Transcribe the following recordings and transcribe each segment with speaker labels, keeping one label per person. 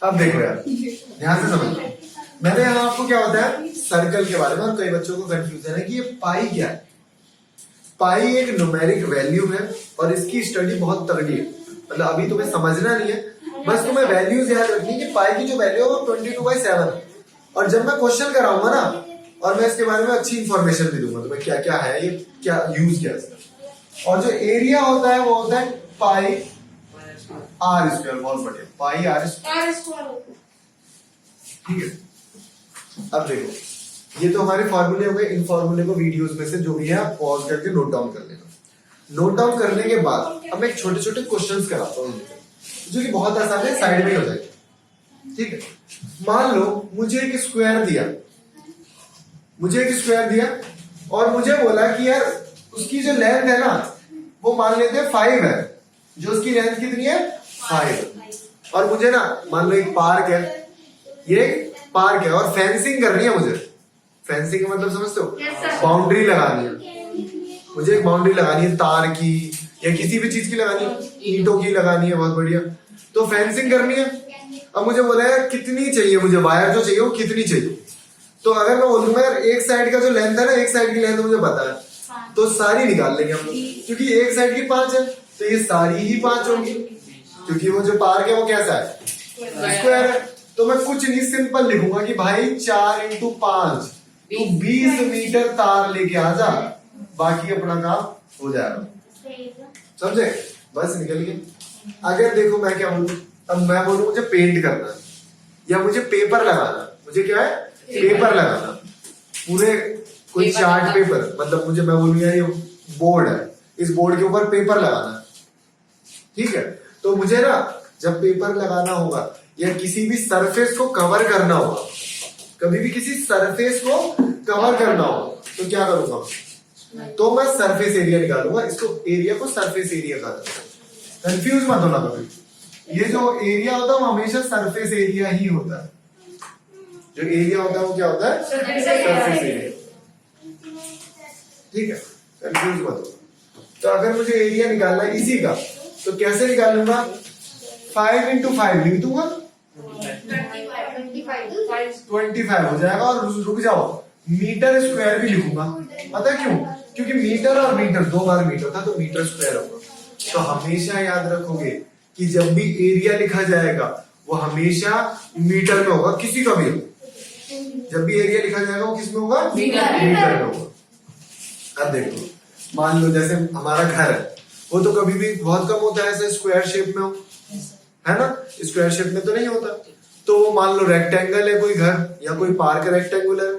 Speaker 1: अब देखो यार, ध्यान से समझो। मैंने यहाँ आपको क्या होता है सर्कल के बारे में, और कई बच्चों को कंफ्यूजन है कि ये पाई क्या है। पाई एक न्यूमेरिक वैल्यू है और इसकी स्टडी बहुत तगड़ी है। मतलब अभी तुम्हें समझना नहीं है, बस तुम्हें वैल्यूज याद रखनी है कि पाई की जो वैल्यू है वो 22/7 है। और जब मैं क्वेश्चन कराऊंगा ना, और मैं इसके बारे में अच्छी इंफॉर्मेशन भी दूंगा तुम्हें, क्या क्या है ये, क्या यूज क्या है इसका। और जो एरिया होता है वो होता है पाई आर स्क्वायर। बहुत बढ़िया, पाई आर स्क्वायर। ठीक है, अब देखो ये तो हमारे फॉर्मूले हो गए। इन फॉर्मूले को वीडियोस में से जो भी है आप पॉज करके नोट डाउन कर लेना। नोट डाउन करने के बाद अब मैं छोटे छोटे क्वेश्चंस कराता हूँ जो कि बहुत आसान है, साइड में ही हो जाएगा। ठीक है, मान लो मुझे एक स्क्वायर दिया, और मुझे बोला कि यार उसकी जो लेंथ है ना वो मान लेते हैं 5 है। जो उसकी लेंथ कितनी है 5। और मुझे ना मान लो एक पार्क है, ये पार्क है और फेंसिंग करनी है मुझे। फेंसिंग का मतलब समझते हो, बाउंड्री लगानी है मुझे। एक बाउंड्री लगानी है तार की या किसी भी चीज की लगानी है, ईंटों की लगानी है। बहुत बढ़िया, तो फेंसिंग करनी है। अब मुझे बोला यार कितनी चाहिए मुझे, वायर जो चाहिए वो कितनी चाहिए। तो अगर मैं बोलूंगा यार एक साइड का जो लेंथ है ना, एक साइड की लेंथ मुझे पता है, तो सारी निकाल लेंगे हम लोग, क्योंकि एक साइड की 5 है तो ये सारी ही 5 होंगी, क्योंकि वो जो पार्क है वो कैसा है स्क्वायर है। तो मैं कुछ नहीं, सिंपल लिखूंगा कि भाई 4 × 5 तू 20 मीटर तार लेके आ जा, बाकी अपना काम हो जाएगा। समझे, बस निकल गए। अगर देखो मैं क्या बोलूं, अब मैं बोलूं मुझे पेंट करना है या मुझे पेपर लगाना, मुझे क्या है पेपर लगाना, पूरे कोई चार्ट पेपर, मतलब मुझे मैं बोलूं यार ये बोर्ड है, इस बोर्ड के ऊपर पेपर लगाना। ठीक है, तो मुझे ना जब पेपर लगाना होगा या किसी भी सरफेस को कवर करना होगा, कभी भी किसी सरफेस को कवर करना होगा, तो क्या करूंगा, तो मैं सरफेस एरिया निकालूंगा। इसको एरिया को सरफेस एरिया कहते हैं। कंफ्यूज मत होना कभी, ये जो एरिया होता है वो हमेशा सरफेस एरिया ही होता है। जो एरिया होता है वो क्या होता है सरफेस एरिया। ठीक है, कंफ्यूज मत हो। तो अगर मुझे एरिया निकालना है इसी का, तो कैसे निकालूंगा, 5 × 5 लिख दूंगा, 25 हो जाएगा। और रुक जाओ, मीटर स्क्वायर भी लिखूंगा। पता क्यों, क्योंकि मीटर और मीटर 2 बार मीटर था तो मीटर स्क्वायर होगा। तो हमेशा याद रखोगे कि जब भी एरिया लिखा जाएगा वो हमेशा मीटर में होगा, किसी का भी हो। जब भी एरिया लिखा जाएगा वो किस में होगा, मीटर में होगा। अब देखो मान लो जैसे हमारा घर है, वो तो कभी भी बहुत कम होता है ऐसे स्क्वायर शेप में हो, है ना, स्क्वायर शेप में तो नहीं होता। तो मान लो रेक्टेंगल है कोई घर या कोई पार्क रेक्टेंगुलर,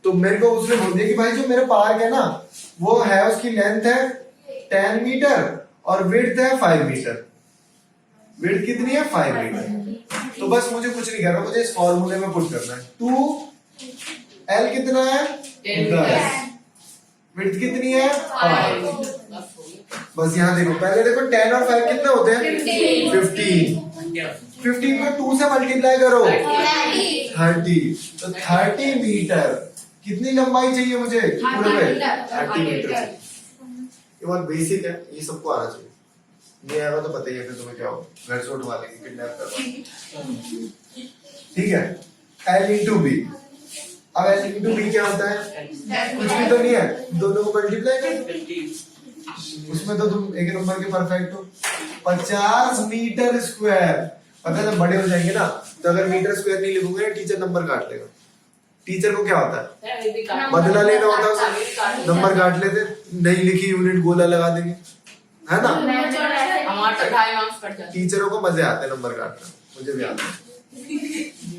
Speaker 1: तो मेरे को उसने बोल दिया कि भाई जो मेरा पार्क है ना वो है, उसकी लेंथ है 10 मीटर और विड्थ है 5 मीटर। विड्थ कितनी है 5 मीटर। तो बस मुझे कुछ नहीं करना, मुझे इस फॉर्मूले में पुट करना है। 2L कितना है 10, विड्थ कितनी है 5। बस यहाँ देखो, पहले देखो 10 और 5 कितने होते हैं 15 को 2 से मल्टीप्लाई करो 30। तो 30 मीटर कितनी लंबाई चाहिए मुझे पूरे में 30 मीटर चाहिए। ये बहुत बेसिक है, ये सबको आना चाहिए। नहीं आएगा तो पता ही है फिर तुम्हें क्या हो, घर से उठवा लेंगे, किडनैप करवा। ठीक है, L × B। अब L × B क्या होता है, कुछ भी तो नहीं है, दोनों को मल्टीप्लाई कर, उसमें तो तुम एक नंबर के परफेक्ट हो। 50 मीटर स्क्वायर। पता है जब बड़े हो जाएंगे ना, तो अगर मीटर स्क्वायर नहीं लिखोगे ना टीचर नंबर काट लेगा। टीचर को क्या होता है बदला लेना होता है उसे, नंबर काट लेते, नहीं लिखी यूनिट गोला लगा देंगे, है ना। टीचरों को मजे आते हैं नंबर काटना, मुझे भी आता है।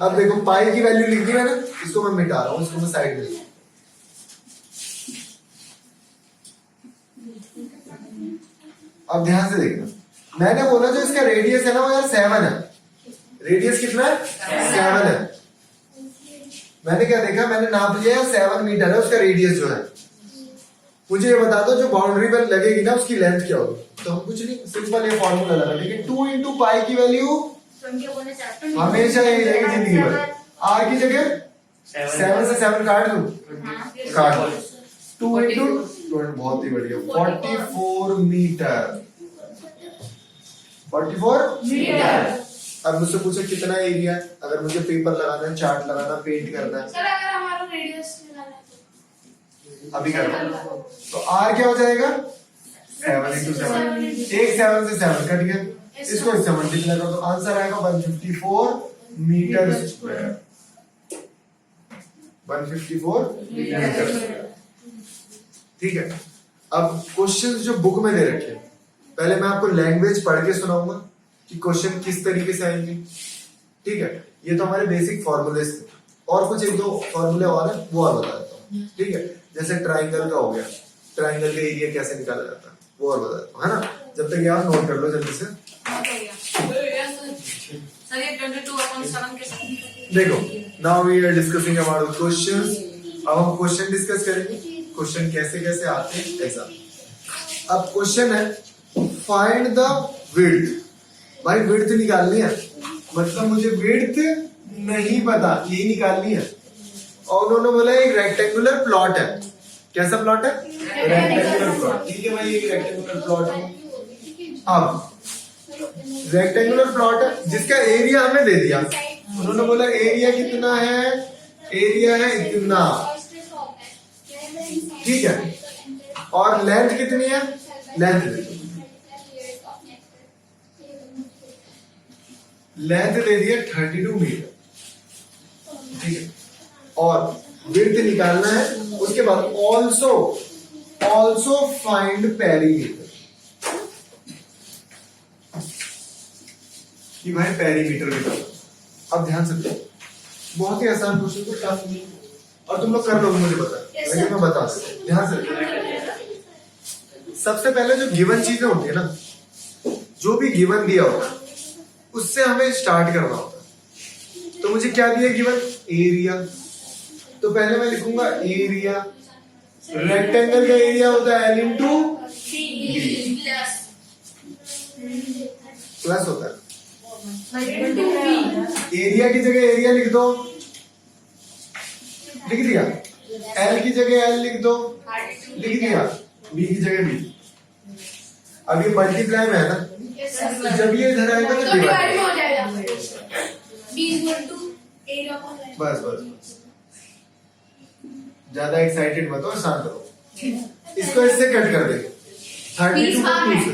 Speaker 1: अब देखो पाई की वैल्यू लिख दी मैंने, इसको मैं मिटा रहा हूँ, इसको मैं साइड में। अब ध्यान से देखना, मैंने बोला जो इसका रेडियस है ना वो यार 7 है। रेडियस कितना है 7 है। मैंने क्या देखा, मैंने नाप लिया 7 मीटर है उसका रेडियस जो है। मुझे ये बता दो जो बाउंड्री पर लगेगी ना उसकी लेंथ क्या होगी। तो हम कुछ नहीं, सिंपल ये फॉर्मूला लगा लेकिन 2 × पाई की वैल्यू हमेशा यही रहेगी जिंदगी भर। आर की जगह 7 से 7 काट दूं, काट 2 × बहुत ही बढ़िया 44 मीटर। 44 मीटर। अब मुझसे पूछे कितना एरिया, अगर मुझे पेपर लगाना है, चार्ट लगाना, पेंट करना है,
Speaker 2: सर अगर हमारा रेडियस निकालना है
Speaker 1: अभी कर लो तो आर क्या हो जाएगा 7 into 7, एक 7 से 7 कट गया, इसको इससे मल्टीप्लाई कर दो, आंसर आएगा 154 मीटर स्क्वायर, 154 मीटर स्क्वायर। ठीक है, अब क्वेश्चन जो बुक में दे रखे हैं, पहले मैं आपको लैंग्वेज पढ़ के सुनाऊंगा कि क्वेश्चन किस तरीके से आएंगे। ठीक है, ये तो हमारे बेसिक फॉर्मूले थे, और कुछ एक दो फॉर्मूले और है वो और बता देता हूँ। ठीक है, जैसे ट्राइंगल का हो गया, ट्राइंगल का एरिया कैसे निकाला जाता है वो और बता देता हूँ, है ना। जब तक ये आप नोट कर लो जल्दी से। देखो, now we are discussing about questions. अब हम क्वेश्चन डिस्कस करेंगे, क्वेश्चन कैसे कैसे आते हैं एग्जाम। अब क्वेश्चन है फाइंड द विड्थ। भाई विड्थ निकालनी है, मतलब मुझे विड्थ नहीं पता, यही निकालनी है। और उन्होंने बोला एक रेक्टेंगुलर प्लॉट है, कैसा प्लॉट है, रेक्टेंगुलर प्लॉट। ठीक है भाई, एक रेक्टेंगुलर प्लॉट है। अब रेक्टेंगुलर प्लॉट है जिसका एरिया हमें दे दिया, उन्होंने बोला एरिया कितना है, एरिया है इतना। ठीक है, और लेंथ कितनी है, लेंथ दे दिया 32 मीटर। ठीक है, और विड्थ निकालना है, उसके बाद ऑल्सो फाइंड पेरीमीटर, कि भाई पेरीमीटर निकालना। अब ध्यान से देखो, बहुत ही आसान क्वेश्चन, तो टफ नहीं, और तुम लोग कर लोगे मुझे पता है, लेकिन मैं बता सकता। ध्यान से देखो, सबसे पहले जो गिवन चीजें होती है ना, जो भी गिवन दिया होता है उससे हमें स्टार्ट करना होता है। तो मुझे क्या दिया गिवन, एरिया, तो पहले मैं लिखूंगा एरिया। रेक्टेंगल का एरिया होता है L इंटू प्लस होता है, एरिया की जगह एरिया लिख दो, लिख दिया, L की जगह L लिख दो, लिख दिया, B की जगह B। अब ये मल्टीप्लाई में है ना, जब ये इधर आएगा तो डिवाइड
Speaker 2: हो जाएगा,
Speaker 1: बस बस, ज्यादा एक्साइटेड मत हो, शांत रहो। इसको इससे कट कर दे, 32 को 2 से,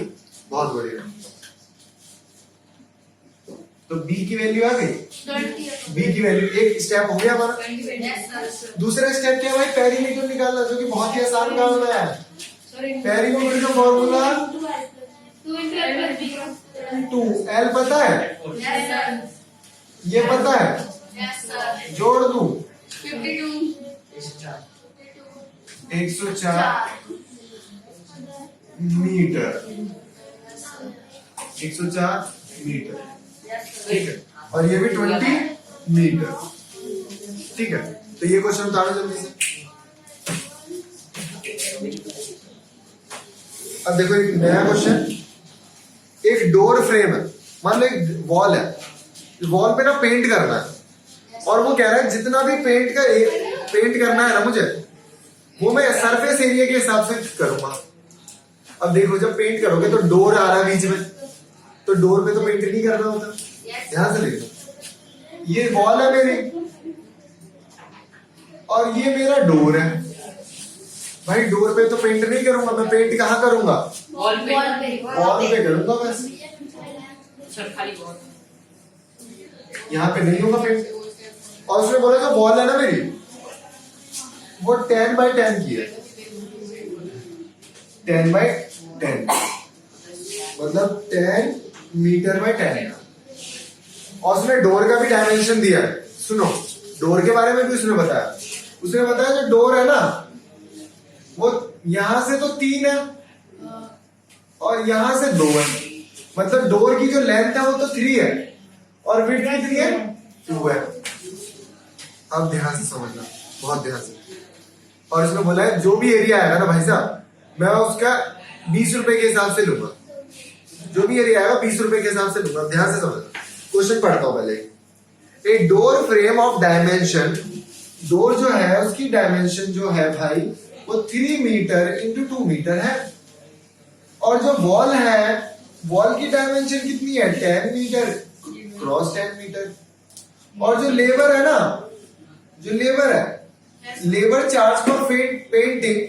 Speaker 1: बहुत बढ़िया। तो B की वैल्यू आ गई, B की वैल्यू, एक स्टेप हो गया हमारा। दूसरा स्टेप क्या है भाई, पेरीमीटर निकालना, जो कि बहुत ही आसान काम है। पेरीमीटर का फॉर्मूला 2L पता है, ये पता है, जोड़ दूं 104 मीटर, 104 मीटर। ठीक है, और ये भी 20 मीटर। ठीक है, तो ये क्वेश्चन उतारो जल्दी से। अब देखो एक नया क्वेश्चन, एक डोर फ्रेम है, मान लो एक वॉल है, वॉल पे ना पेंट करना है, और वो कह रहा है जितना भी पेंट करना है ना मुझे, वो मैं सरफेस एरिया के हिसाब से करूंगा। अब देखो, जब पेंट करोगे तो डोर आ रहा है बीच में, तो डोर पे तो पेंट नहीं करना होता। ध्यान से देखो, ये वॉल है मेरी और ये मेरा डोर है। भाई डोर पे तो पेंट नहीं करूंगा, मैं पेंट कहाँ करूंगा, वॉल पे करूंगा बस, यहाँ पे नहीं होगा पेंट। और उसने बोला जो वॉल है ना मेरी, वो 10 by 10 की है, 10 by 10, मतलब 10 मीटर by 10। और उसने डोर का भी डायमेंशन दिया है, सुनो, डोर के बारे में भी उसने बताया। उसने बताया जो डोर है ना, वो यहां से तो 3 है और यहां से 2 है, मतलब डोर की जो लेंथ है वो तो 3 है और विड्थ कितनी है, 2 है। अब ध्यान से समझना, बहुत ध्यान से। और इसमें बोला है जो भी एरिया आएगा ना भाई साहब, मैं उसका 20 रुपए के हिसाब से लूंगा, जो भी एरिया आएगा 20 रुपए के हिसाब से लूंगा। ध्यान से समझना, क्वेश्चन पढ़ता हूं पहले। A door frame of dimension, door जो है उसकी डायमेंशन जो है भाई वो 3 मीटर इंटू 2 मीटर है, और जो वॉल है, वॉल की डायमेंशन कितनी है, 10 मीटर क्रॉस 10 मीटर। और जो लेबर है ना, जो लेबर है, labour charge for painting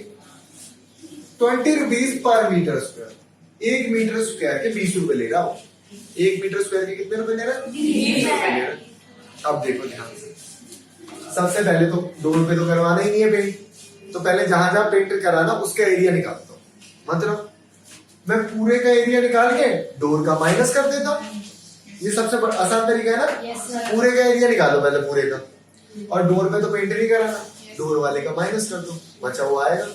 Speaker 1: 20 rupees per metre square. 1 metre square के 20 रुपए ले रहा हूं। 1 मीटर स्क्वायर के कितने रुपए ले रहा है? 20 रुपए ले रहा है। अब देखो ध्यान से, सबसे पहले तो डोर पे तो करवाना ही नहीं है पेंट, तो पहले जहां जहां पेंट कराना उसका एरिया निकालता हूं। मतलब मैं पूरे का एरिया निकाल के डोर का माइनस कर देता हूं। ये सबसे आसान तरीका है ना। पूरे का एरिया निकालो पहले पूरे का, और डोर पे तो पेंट नहीं कराना, डोर वाले का माइनस कर दो, बचा हुआ आएगा।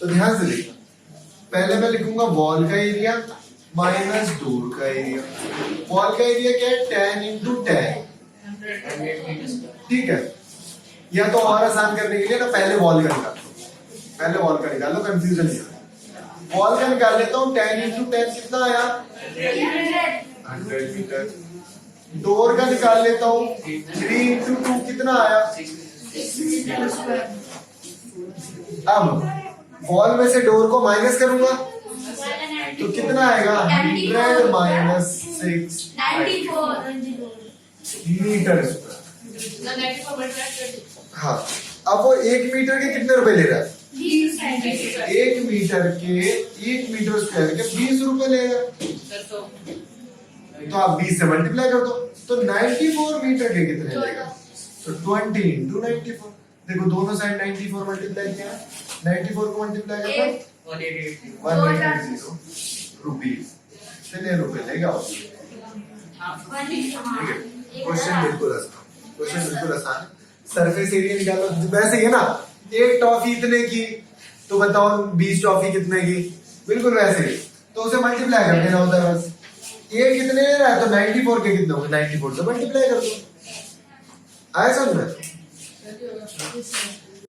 Speaker 1: तो ध्यान से देखो, पहले मैं लिखूंगा वॉल का एरिया माइनस डोर का एरिया। वॉल का एरिया क्या है? 10 इंटू 10, ठीक है। या तो और आसान करने के लिए ना पहले वॉल का निकालो, पहले वॉल का निकालो, कंफ्यूजन नहीं होगा। वॉल का निकाल लेता हूँ, 10 इंटू 10 कितना आया? 100 मीटर। डोर का निकाल लेता हूँ, 3 इंटू 2 कितना आया? 6 मीटर स्क्वायर। अब वॉल में से डोर को माइनस करूंगा तो कितना आएगा? 100 माइनस 6 मीटर स्क्वायर। हाँ, अब वो 1 मीटर के कितने रुपए ले रहा है? 1 मीटर के 1 मीटर स्क्वायर के 20 रुपए ले रहा है। तो आप 20 से मल्टीप्लाई कर दो, तो 94 मीटर के कितने लेगा? तो 20 इंटू 94। देखो दोनों साइड 94 मल्टीप्लाई किया, 94 को मल्टीप्लाई करना 180 रुपीज, कितने रुपए लेगा? ठीक है, क्वेश्चन बिल्कुल आसान, क्वेश्चन बिल्कुल आसान है। सरफेस एरिया निकालो, वैसे ही है ना, एक टॉफी इतने की, तो बताओ 20 टॉफी कितने की? बिल्कुल वैसे ही, तो उसे मल्टीप्लाई कर देना होता है बस। ये कितने ले रहा है? तो 94 के कितने होंगे? 94 से मल्टीप्लाई कर दो। आया समझ में?